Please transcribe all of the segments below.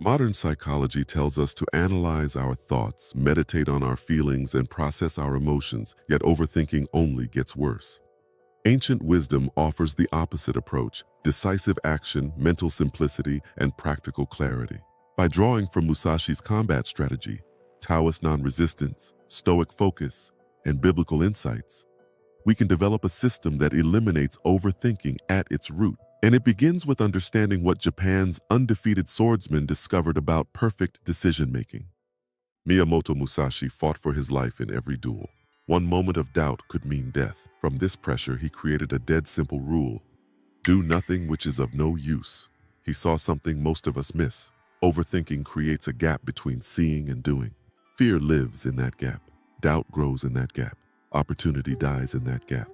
Modern psychology tells us to analyze our thoughts, meditate on our feelings, and process our emotions, yet overthinking only gets worse. Ancient wisdom offers the opposite approach: decisive action, mental simplicity, and practical clarity. By drawing from Musashi's combat strategy, Taoist non-resistance, Stoic focus, and biblical insights, we can develop a system that eliminates overthinking at its root. And it begins with understanding what Japan's undefeated swordsman discovered about perfect decision-making. Miyamoto Musashi fought for his life in every duel. One moment of doubt could mean death. From this pressure, he created a dead simple rule: do nothing which is of no use. He saw something most of us miss. Overthinking creates a gap between seeing and doing. Fear lives in that gap. Doubt grows in that gap. Opportunity dies in that gap.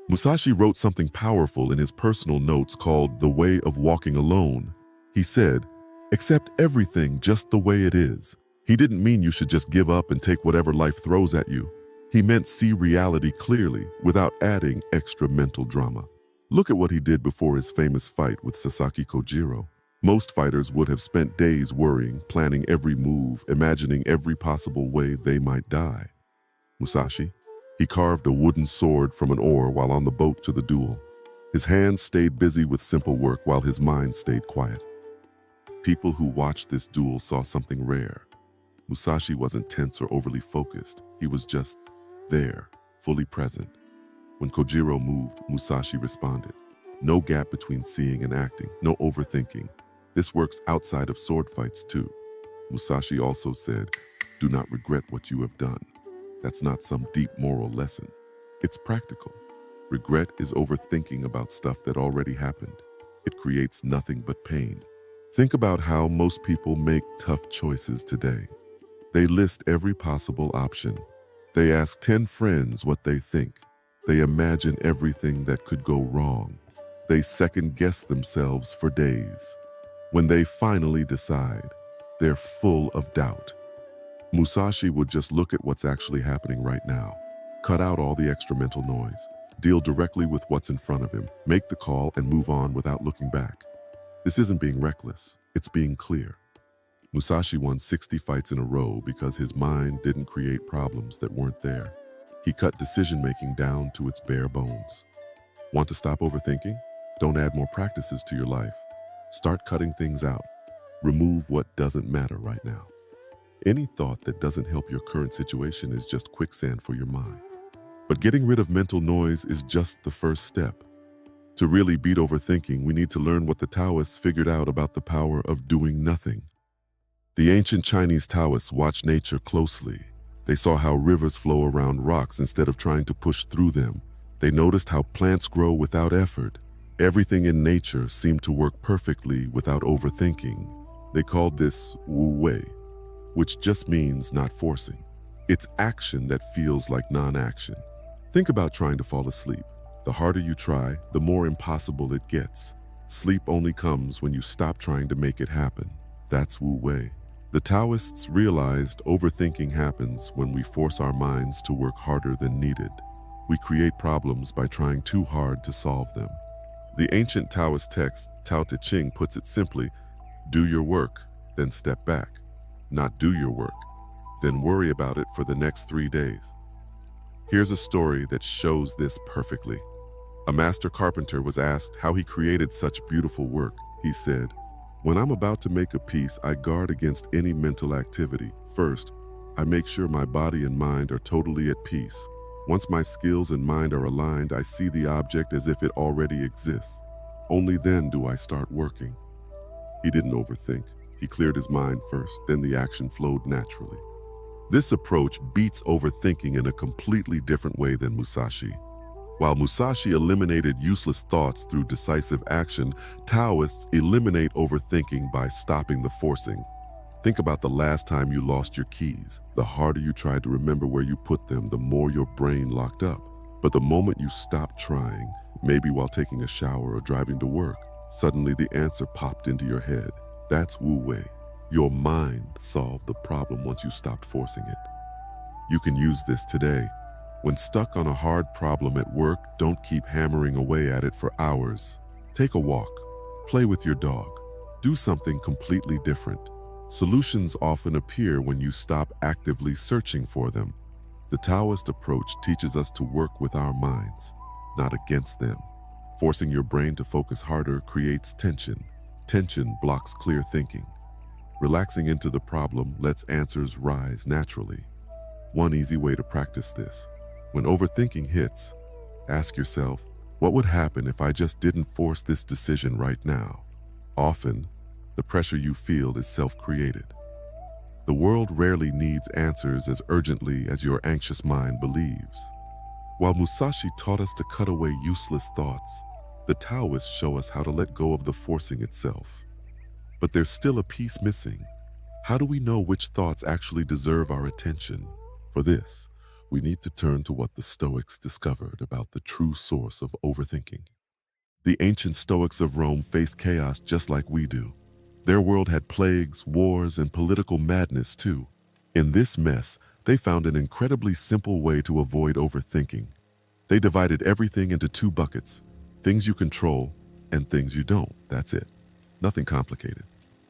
Musashi wrote something powerful in his personal notes called The Way of Walking Alone. He said, "Accept everything just the way it is." He didn't mean you should just give up and take whatever life throws at you. He meant see reality clearly without adding extra mental drama. Look at what he did before his famous fight with Sasaki Kojiro. Most fighters would have spent days worrying, planning every move, imagining every possible way they might die. Musashi, he carved a wooden sword from an oar while on the boat to the duel. His hands stayed busy with simple work while his mind stayed quiet. People who watched this duel saw something rare. Musashi wasn't tense or overly focused. He was just there, fully present. When Kojiro moved, Musashi responded. No gap between seeing and acting, no overthinking. This works outside of sword fights too. Musashi also said, "Do not regret what you have done." That's not some deep moral lesson. It's practical. Regret is overthinking about stuff that already happened. It creates nothing but pain. Think about how most people make tough choices today. They list every possible option. They ask 10 friends what they think. They imagine everything that could go wrong. They second-guess themselves for days. When they finally decide, they're full of doubt. Musashi would just look at what's actually happening right now. Cut out all the extra mental noise. Deal directly with what's in front of him. Make the call and move on without looking back. This isn't being reckless, it's being clear. Musashi won 60 fights in a row because his mind didn't create problems that weren't there. He cut decision-making down to its bare bones. Want to stop overthinking? Don't add more practices to your life. Start cutting things out. Remove what doesn't matter right now. Any thought that doesn't help your current situation is just quicksand for your mind. But getting rid of mental noise is just the first step. To really beat overthinking, we need to learn what the Taoists figured out about the power of doing nothing. The ancient Chinese Taoists watched nature closely. They saw how rivers flow around rocks instead of trying to push through them. They noticed how plants grow without effort. Everything in nature seemed to work perfectly without overthinking. They called this Wu Wei, which just means not forcing. It's action that feels like non-action. Think about trying to fall asleep. The harder you try, the more impossible it gets. Sleep only comes when you stop trying to make it happen. That's Wu Wei. The Taoists realized overthinking happens when we force our minds to work harder than needed. We create problems by trying too hard to solve them. The ancient Taoist text, Tao Te Ching, puts it simply: do your work, then step back. Not do your work, then worry about it for the next 3 days. Here's a story that shows this perfectly. A master carpenter was asked how he created such beautiful work. He said, "When I'm about to make a piece, I guard against any mental activity. First, I make sure my body and mind are totally at peace. Once my skills and mind are aligned, I see the object as if it already exists. Only then do I start working." He didn't overthink. He cleared his mind first, then the action flowed naturally. This approach beats overthinking in a completely different way than Musashi. While Musashi eliminated useless thoughts through decisive action, Taoists eliminate overthinking by stopping the forcing. Think about the last time you lost your keys. The harder you tried to remember where you put them, the more your brain locked up. But the moment you stopped trying, maybe while taking a shower or driving to work, suddenly the answer popped into your head. That's Wu Wei. Your mind solved the problem once you stopped forcing it. You can use this today. When stuck on a hard problem at work, don't keep hammering away at it for hours. Take a walk. Play with your dog. Do something completely different. Solutions often appear when you stop actively searching for them. The Taoist approach teaches us to work with our minds, not against them. Forcing your brain to focus harder creates tension. Tension blocks clear thinking. Relaxing into the problem lets answers rise naturally. One easy way to practice this: when overthinking hits, ask yourself, what would happen if I just didn't force this decision right now? Often, the pressure you feel is self-created. The world rarely needs answers as urgently as your anxious mind believes. While Musashi taught us to cut away useless thoughts, the Taoists show us how to let go of the forcing itself. But there's still a piece missing. How do we know which thoughts actually deserve our attention? For this, we need to turn to what the Stoics discovered about the true source of overthinking. The ancient Stoics of Rome faced chaos just like we do. Their world had plagues, wars, and political madness too. In this mess, they found an incredibly simple way to avoid overthinking. They divided everything into two buckets: things you control and things you don't. That's it. Nothing complicated.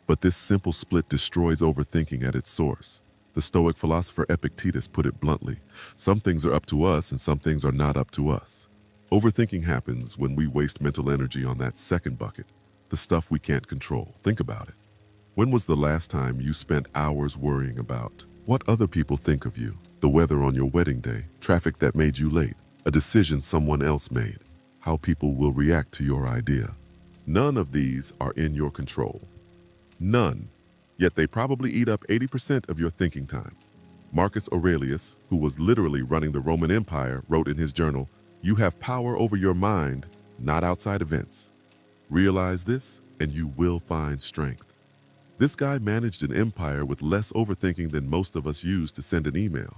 But this simple split destroys overthinking at its source. The Stoic philosopher Epictetus put it bluntly: some things are up to us and some things are not up to us. Overthinking happens when we waste mental energy on that second bucket, the stuff we can't control. Think about it. When was the last time you spent hours worrying about what other people think of you, the weather on your wedding day, traffic that made you late, a decision someone else made, how people will react to your idea? None of these are in your control. None. Yet they probably eat up 80% of your thinking time. Marcus Aurelius, who was literally running the Roman Empire, wrote in his journal, "You have power over your mind, not outside events. Realize this, and you will find strength." This guy managed an empire with less overthinking than most of us use to send an email.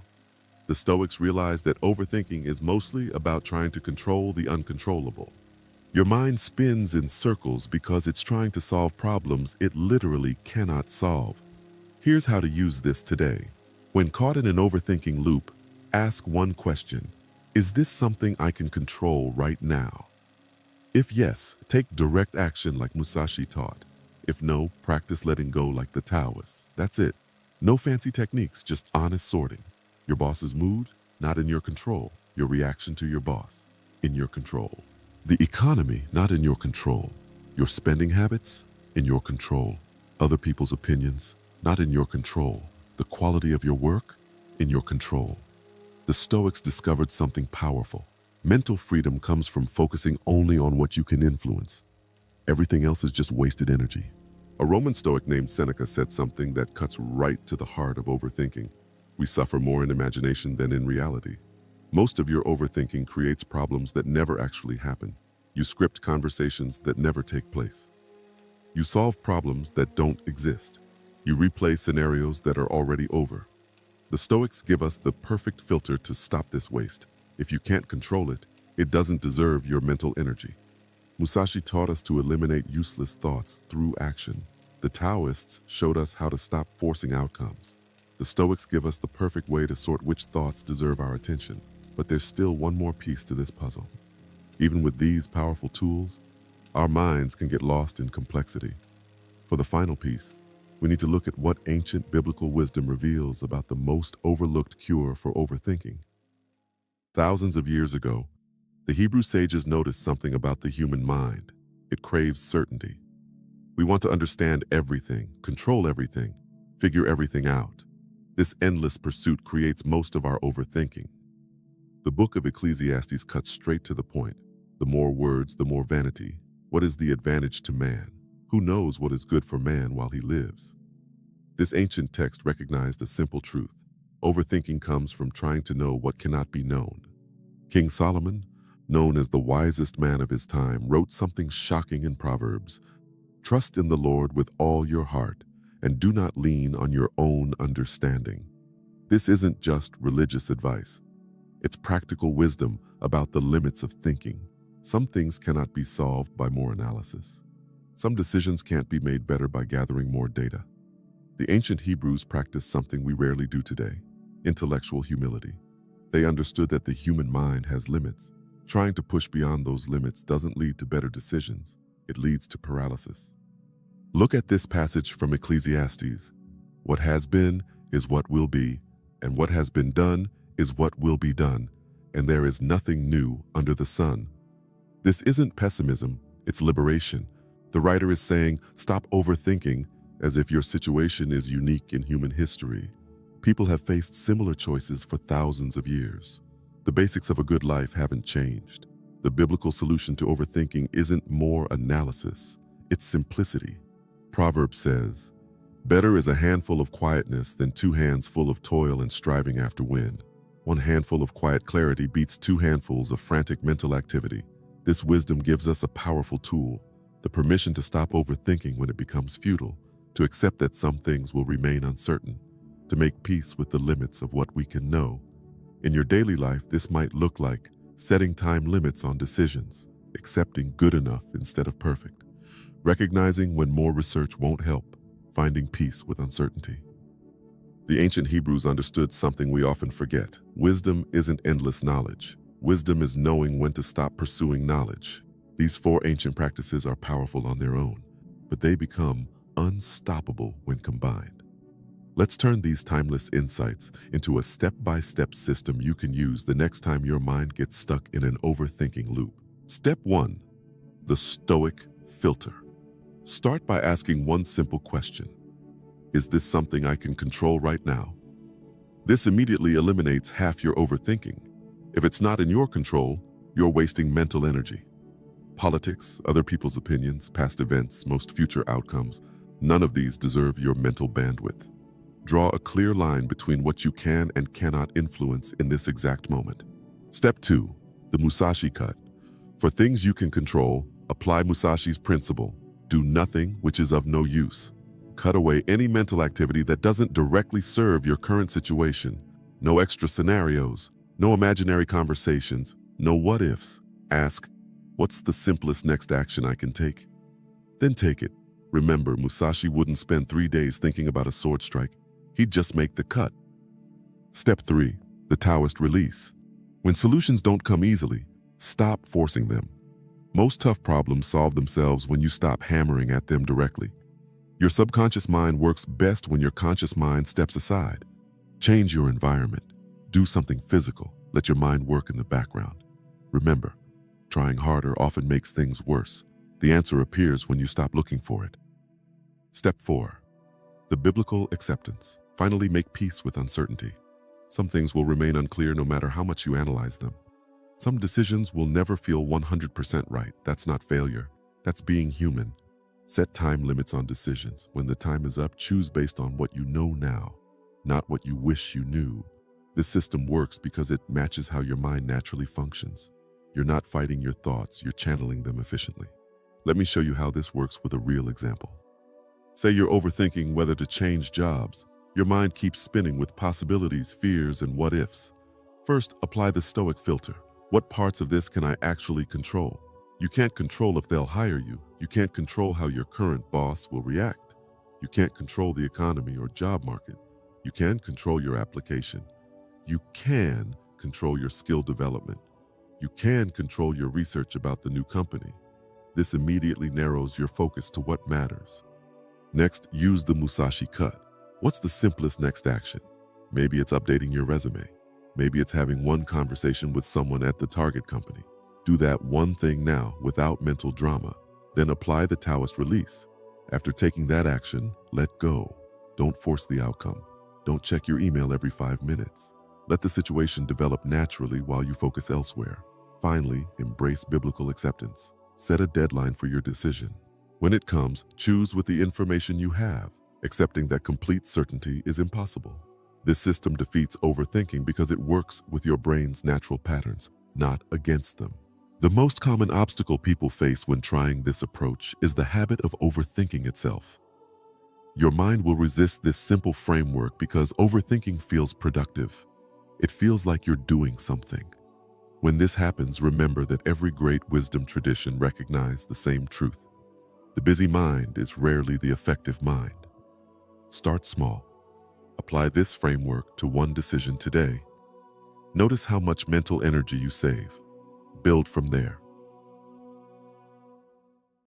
The Stoics realized that overthinking is mostly about trying to control the uncontrollable. Your mind spins in circles because it's trying to solve problems it literally cannot solve. Here's how to use this today. When caught in an overthinking loop, ask one question: is this something I can control right now? If yes, take direct action like Musashi taught. If no, practice letting go like the Taoists. That's it. No fancy techniques, just honest sorting. Your boss's mood, not in your control. Your reaction to your boss, in your control. The economy, not in your control. Your spending habits, in your control. Other people's opinions, not in your control. The quality of your work, in your control. The Stoics discovered something powerful. Mental freedom comes from focusing only on what you can influence. Everything else is just wasted energy. A Roman Stoic named Seneca said something that cuts right to the heart of overthinking. We suffer more in imagination than in reality. Most of your overthinking creates problems that never actually happen. You script conversations that never take place. You solve problems that don't exist. You replay scenarios that are already over. The Stoics give us the perfect filter to stop this waste. If you can't control it, it doesn't deserve your mental energy. Musashi taught us to eliminate useless thoughts through action. The Taoists showed us how to stop forcing outcomes. The Stoics give us the perfect way to sort which thoughts deserve our attention. But there's still one more piece to this puzzle. Even with these powerful tools, our minds can get lost in complexity. For the final piece, we need to look at what ancient biblical wisdom reveals about the most overlooked cure for overthinking. Thousands of years ago, the Hebrew sages noticed something about the human mind. It craves certainty. We want to understand everything, control everything, figure everything out. This endless pursuit creates most of our overthinking. The book of Ecclesiastes cuts straight to the point. The more words, the more vanity. What is the advantage to man? Who knows what is good for man while he lives? This ancient text recognized a simple truth. Overthinking comes from trying to know what cannot be known. King Solomon, known as the wisest man of his time, wrote something shocking in Proverbs. "Trust in the Lord with all your heart, and do not lean on your own understanding." This isn't just religious advice. It's practical wisdom about the limits of thinking. Some things cannot be solved by more analysis. Some decisions can't be made better by gathering more data. The ancient Hebrews practiced something we rarely do today: intellectual humility. They understood that the human mind has limits. Trying to push beyond those limits doesn't lead to better decisions. It leads to paralysis. Look at this passage from Ecclesiastes. What has been is what will be, and what has been done is what will be done, and there is nothing new under the sun. This isn't pessimism, it's liberation. The writer is saying, stop overthinking as if your situation is unique in human history. People have faced similar choices for thousands of years. The basics of a good life haven't changed. The biblical solution to overthinking isn't more analysis, it's simplicity. Proverbs says, better is a handful of quietness than 2 hands full of toil and striving after wind. 1 handful of quiet clarity beats 2 handfuls of frantic mental activity. This wisdom gives us a powerful tool, the permission to stop overthinking when it becomes futile, to accept that some things will remain uncertain, to make peace with the limits of what we can know. In your daily life, this might look like setting time limits on decisions, accepting good enough instead of perfect, recognizing when more research won't help, finding peace with uncertainty. The ancient Hebrews understood something we often forget. Wisdom isn't endless knowledge. Wisdom is knowing when to stop pursuing knowledge. These 4 ancient practices are powerful on their own, but they become unstoppable when combined. Let's turn these timeless insights into a step-by-step system you can use the next time your mind gets stuck in an overthinking loop. Step 1. The Stoic filter. Start by asking one simple question. Is this something I can control right now? This immediately eliminates half your overthinking. If it's not in your control, you're wasting mental energy. Politics, other people's opinions, past events, most future outcomes, none of these deserve your mental bandwidth. Draw a clear line between what you can and cannot influence in this exact moment. Step 2. The Musashi cut. For things you can control, apply Musashi's principle. Do nothing which is of no use. Cut away any mental activity that doesn't directly serve your current situation. No extra scenarios, no imaginary conversations, no what-ifs. Ask, what's the simplest next action I can take? Then take it. Remember, Musashi wouldn't spend 3 days thinking about a sword strike. He'd just make the cut. Step 3. The Taoist release. When solutions don't come easily, stop forcing them. Most tough problems solve themselves when you stop hammering at them directly. Your subconscious mind works best when your conscious mind steps aside. Change your environment. Do something physical. Let your mind work in the background. Remember, trying harder often makes things worse. The answer appears when you stop looking for it. Step 4. The biblical acceptance. Finally, make peace with uncertainty. Some things will remain unclear no matter how much you analyze them. Some decisions will never feel 100% right. That's not failure. That's being human. Set time limits on decisions. When the time is up, choose based on what you know now, not what you wish you knew. This system works because it matches how your mind naturally functions. You're not fighting your thoughts, you're channeling them efficiently. Let me show you how this works with a real example. Say you're overthinking whether to change jobs. Your mind keeps spinning with possibilities, fears, and what-ifs. First, apply the Stoic filter. What parts of this can I actually control? You can't control if they'll hire you. You can't control how your current boss will react. You can't control the economy or job market. You can control your application. You can control your skill development. You can control your research about the new company. This immediately narrows your focus to what matters. Next, use the Musashi cut. What's the simplest next action? Maybe it's updating your resume. Maybe it's having one conversation with someone at the target company. Do that one thing now without mental drama. Then apply the Taoist release. After taking that action, let go. Don't force the outcome. Don't check your email every 5 minutes. Let the situation develop naturally while you focus elsewhere. Finally, embrace biblical acceptance. Set a deadline for your decision. When it comes, choose with the information you have, accepting that complete certainty is impossible. This system defeats overthinking because it works with your brain's natural patterns, not against them. The most common obstacle people face when trying this approach is the habit of overthinking itself. Your mind will resist this simple framework because overthinking feels productive. It feels like you're doing something. When this happens, remember that every great wisdom tradition recognized the same truth. The busy mind is rarely the effective mind. Start small. Apply this framework to one decision today. Notice how much mental energy you save. Build from there.